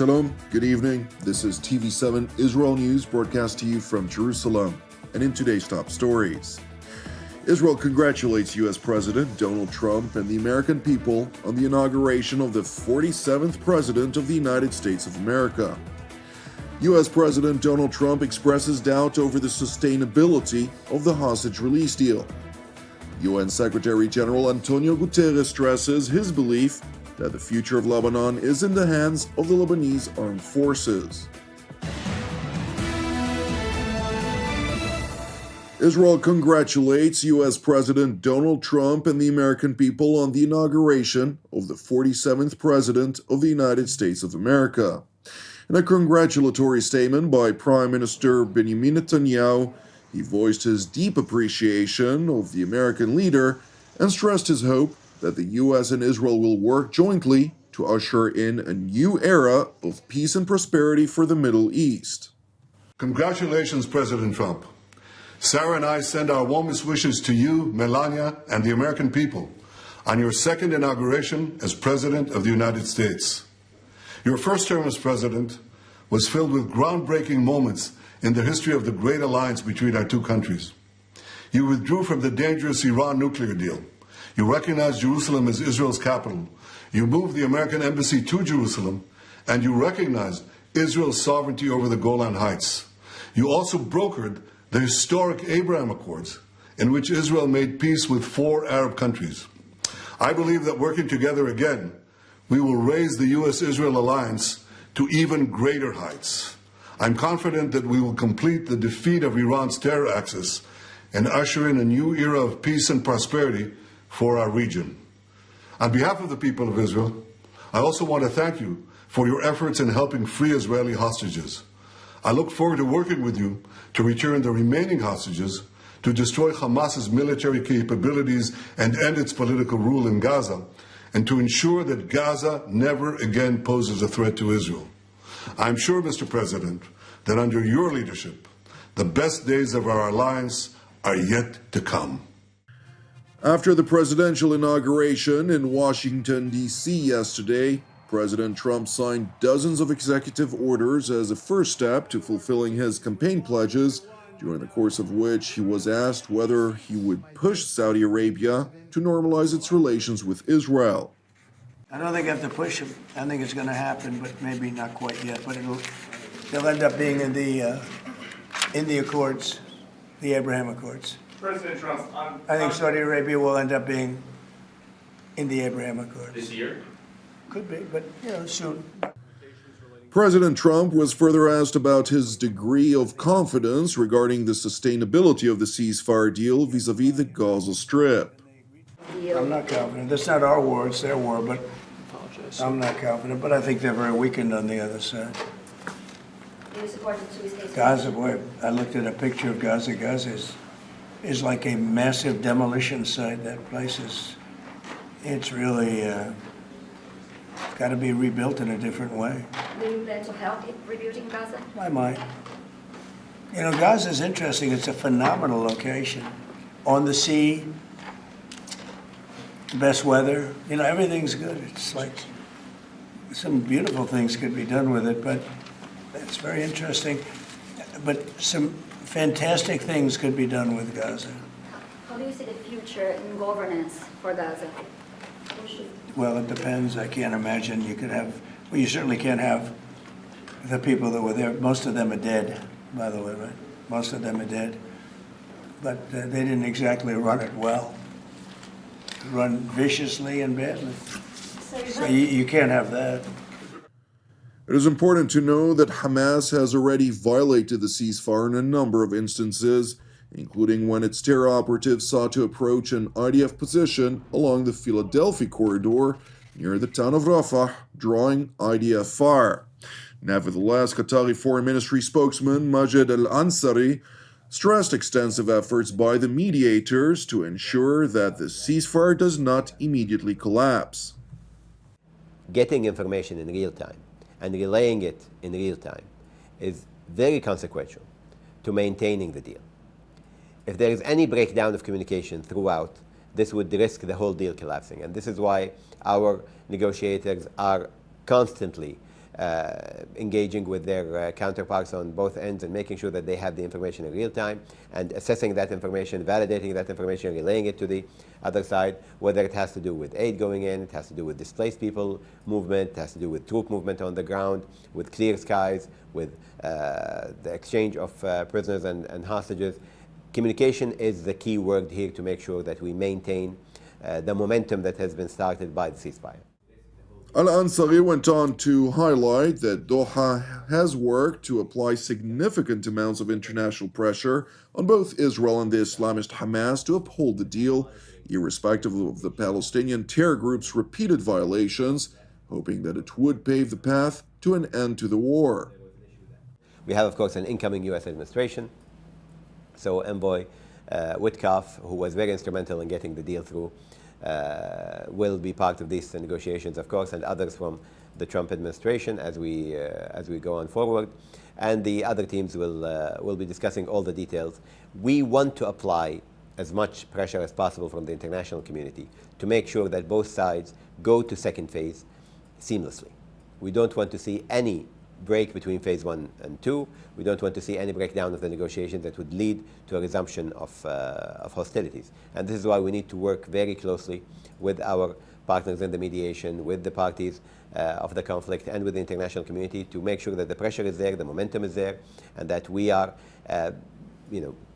Shalom, good evening. This is TV7 Israel News broadcast to you from Jerusalem. And in today's top stories, Israel congratulates U.S. President Donald Trump and the American people on the inauguration of the 47th President of the United States of America. U.S. President Donald Trump expresses doubt over the sustainability of the hostage release deal. UN Secretary General Antonio Guterres stresses his belief that the future of Lebanon is in the hands of the Lebanese armed forces. Israel congratulates U.S. President Donald Trump and the American people on the inauguration of the 47th President of the United States of America. In a congratulatory statement by Prime Minister Benjamin Netanyahu, he voiced his deep appreciation of the American leader and stressed his hope that the U.S. and Israel will work jointly to usher in a new era of peace and prosperity for the Middle East. Congratulations, President Trump. Sarah and I send our warmest wishes to you, Melania, and the American people on your second inauguration as President of the United States. Your first term as President was filled with groundbreaking moments in the history of the great alliance between our two countries. You withdrew from the dangerous Iran nuclear deal. You recognized Jerusalem as Israel's capital. You moved the American embassy to Jerusalem, and you recognized Israel's sovereignty over the Golan Heights. You also brokered the historic Abraham Accords, in which Israel made peace with 4 Arab countries. I believe that working together again, we will raise the U.S.-Israel alliance to even greater heights. I'm confident that we will complete the defeat of Iran's terror axis and usher in a new era of peace and prosperity for our region. On behalf of the people of Israel, I also want to thank you for your efforts in helping free Israeli hostages. I look forward to working with you to return the remaining hostages, to destroy Hamas's military capabilities and end its political rule in Gaza, and to ensure that Gaza never again poses a threat to Israel. I'm sure, Mr. President, that under your leadership, the best days of our alliance are yet to come. After the presidential inauguration in Washington, D.C. yesterday, President Trump signed dozens of executive orders as a first step to fulfilling his campaign pledges, during the course of which he was asked whether he would push Saudi Arabia to normalize its relations with Israel. I don't think I have to push him. I think it's going to happen, but maybe not quite yet. But they'll end up being in the Accords, the Abraham Accords. President Trump, I think Saudi Arabia will end up being in the Abraham Accords. This year? Could be, but soon. President Trump was further asked about his degree of confidence regarding the sustainability of the ceasefire deal vis-a-vis the Gaza Strip. I'm not confident. That's not our war, it's their war, but I'm not confident. But I think they're very weakened on the other side. Gaza, boy, I looked at a picture of Gaza. Gaza is like a massive demolition site. That place it's really got to be rebuilt in a different way. Do you plan to help in rebuilding Gaza? I might. Gaza is interesting. It's a phenomenal location. On the sea, best weather. Everything's good. It's like some beautiful things could be done with it, but it's very interesting. But some fantastic things could be done with Gaza. How do you see the future in governance for Gaza? Well, it depends. I can't imagine you could have, you certainly can't have the people that were there. Most of them are dead, by the way, right? Most of them are dead. But they didn't exactly run it well. Run viciously and badly. So you can't have that. It is important to know that Hamas has already violated the ceasefire in a number of instances, including when its terror operatives sought to approach an IDF position along the Philadelphia corridor near the town of Rafah, drawing IDF fire. Nevertheless, Qatari Foreign Ministry spokesman Majed Al-Ansari stressed extensive efforts by the mediators to ensure that the ceasefire does not immediately collapse. Getting information in real time and relaying it in real time is very consequential to maintaining the deal. If there is any breakdown of communication throughout, this would risk the whole deal collapsing. And this is why our negotiators are constantly engaging with their counterparts on both ends and making sure that they have the information in real time and assessing that information, validating that information, relaying it to the other side, whether it has to do with aid going in, it has to do with displaced people movement, it has to do with troop movement on the ground, with clear skies, with the exchange of prisoners and hostages. Communication is the key word here to make sure that we maintain the momentum that has been started by the ceasefire. Al-Ansari went on to highlight that Doha has worked to apply significant amounts of international pressure on both Israel and the Islamist Hamas to uphold the deal, irrespective of the Palestinian terror group's repeated violations, hoping that it would pave the path to an end to the war. We have, of course, an incoming U.S. administration. So Envoy Witkoff, who was very instrumental in getting the deal through, will be part of these negotiations, of course, and others from the Trump administration as we go on forward. And the other teams will be discussing all the details. We want to apply as much pressure as possible from the international community to make sure that both sides go to second phase seamlessly. We don't want to see any break between phase 1 and 2. We don't want to see any breakdown of the negotiations that would lead to a resumption of hostilities. And this is why we need to work very closely with our partners in the mediation, with the parties of the conflict, and with the international community to make sure that the pressure is there, the momentum is there, and that we are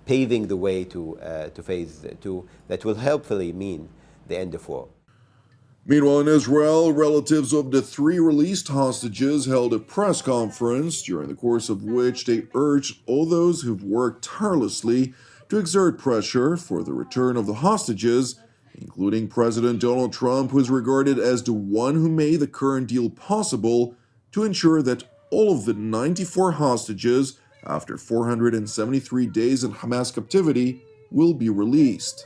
paving the way to phase 2 that will hopefully mean the end of war. Meanwhile, in Israel, relatives of the 3 released hostages held a press conference during the course of which they urged all those who've worked tirelessly to exert pressure for the return of the hostages, including President Donald Trump, who is regarded as the one who made the current deal possible, to ensure that all of the 94 hostages, after 473 days in Hamas captivity, will be released.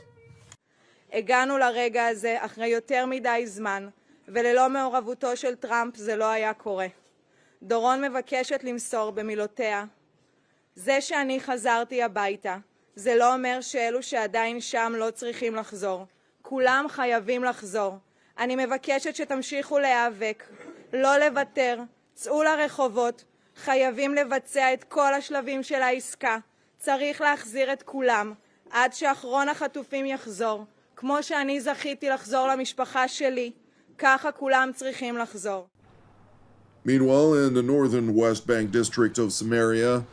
הגענו לרגע הזה אחרי יותר מדי זמן, וללא מעורבותו של טראמפ זה לא היה קורה. דורון מבקשת למסור במילותיה, זה שאני חזרתי הביתה, זה לא אומר שאלו שעדיין שם לא צריכים לחזור. כולם חייבים לחזור. אני מבקשת שתמשיכו להיאבק, לא לוותר, צאו לרחובות, חייבים לבצע את כל השלבים של העסקה. צריך להחזיר את כולם, עד שאחרון החטופים יחזור. כמו שאני זכיתי לחזור למשפחה שלי, ככה כולם צריכים לחזור. Meanwhile, in the northern West Bank district of Samaria,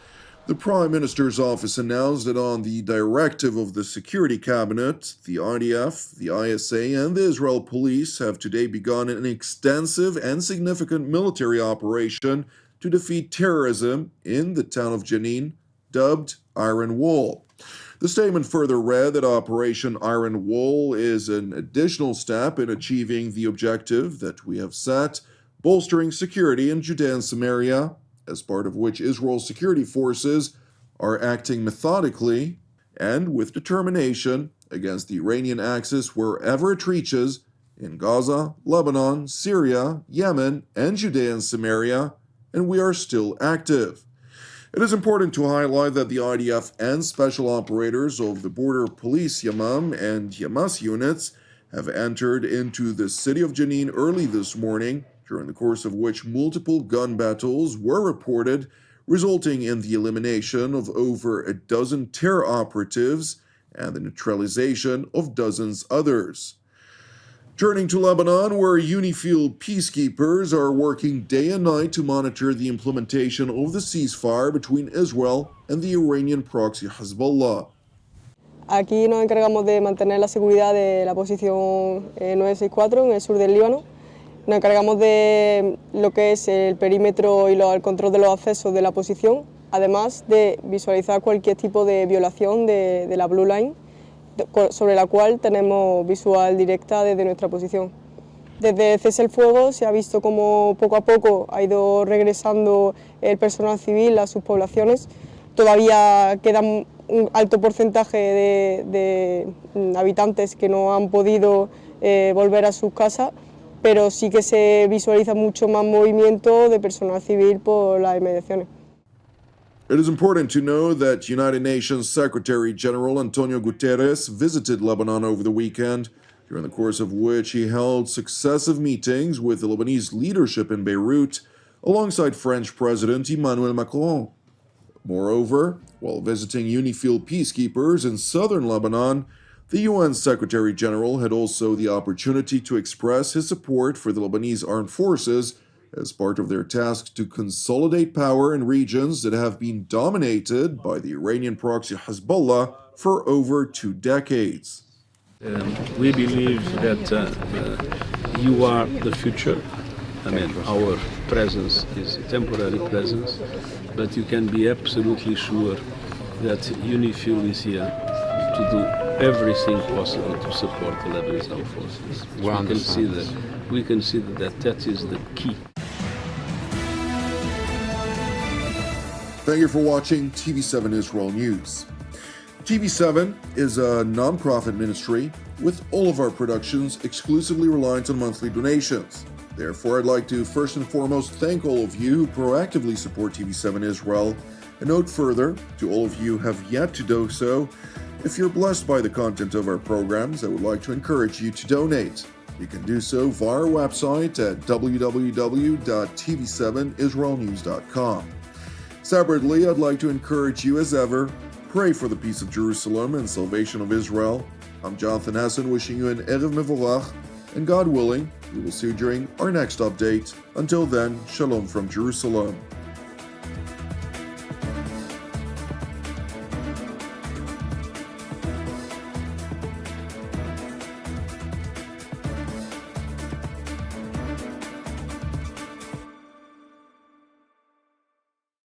the Prime Minister's office announced that on the directive of the Security Cabinet, the IDF, the ISA, and the Israel Police have today begun an extensive and significant military operation to defeat terrorism in the town of Jenin, dubbed Iron Wall. The statement further read that Operation Iron Wall is an additional step in achieving the objective that we have set, bolstering security in Judea and Samaria, as part of which Israel's security forces are acting methodically and with determination against the Iranian axis wherever it reaches in Gaza, Lebanon, Syria, Yemen, and Judea and Samaria, and we are still active. It is important to highlight that the IDF and special operators of the border police Yamam and Hamas units have entered into the city of Jenin early this morning, during the course of which multiple gun battles were reported, resulting in the elimination of over a dozen terror operatives and the neutralization of dozens others. Turning to Lebanon, where UNIFIL peacekeepers are working day and night to monitor the implementation of the ceasefire between Israel and the Iranian proxy Hezbollah. Aquí nos encargamos de mantener la seguridad de la posición 964 en el sur del Líbano. Nos encargamos de lo que es el perímetro y el control de los accesos de la posición, además de visualizar cualquier tipo de violación de la Blue Line, sobre la cual tenemos visual directa desde nuestra posición. Desde el cese el fuego se ha visto como poco a poco ha ido regresando el personal civil a sus poblaciones. Todavía queda un alto porcentaje de habitantes que no han podido volver a sus casas, pero sí que se visualiza mucho más movimiento de personal civil por las inmediaciones. It is important to know that United Nations Secretary General Antonio Guterres visited Lebanon over the weekend, during the course of which he held successive meetings with the Lebanese leadership in Beirut, alongside French President Emmanuel Macron. Moreover, while visiting UNIFIL peacekeepers in southern Lebanon, the UN Secretary General had also the opportunity to express his support for the Lebanese armed forces as part of their task to consolidate power in regions that have been dominated by the Iranian proxy Hezbollah for over 2 decades. We believe that you are the future. I mean, our presence is a temporary presence, but you can be absolutely sure that UNIFIL is here to do everything possible to support the Lebanese armed forces. We can see that is the key. Thank you for watching TV7 Israel News. TV7 is a non-profit ministry with all of our productions exclusively reliant on monthly donations. Therefore, I'd like to first and foremost thank all of you who proactively support TV7 Israel, and note further to all of you who have yet to do so, if you're blessed by the content of our programs, I would like to encourage you to donate. You can do so via our website at www.tv7israelnews.com. Separately, I'd like to encourage you as ever, pray for the peace of Jerusalem and salvation of Israel. I'm Jonathan Hessen wishing you an Erev Mevorach, and God willing, we will see you during our next update. Until then, Shalom from Jerusalem.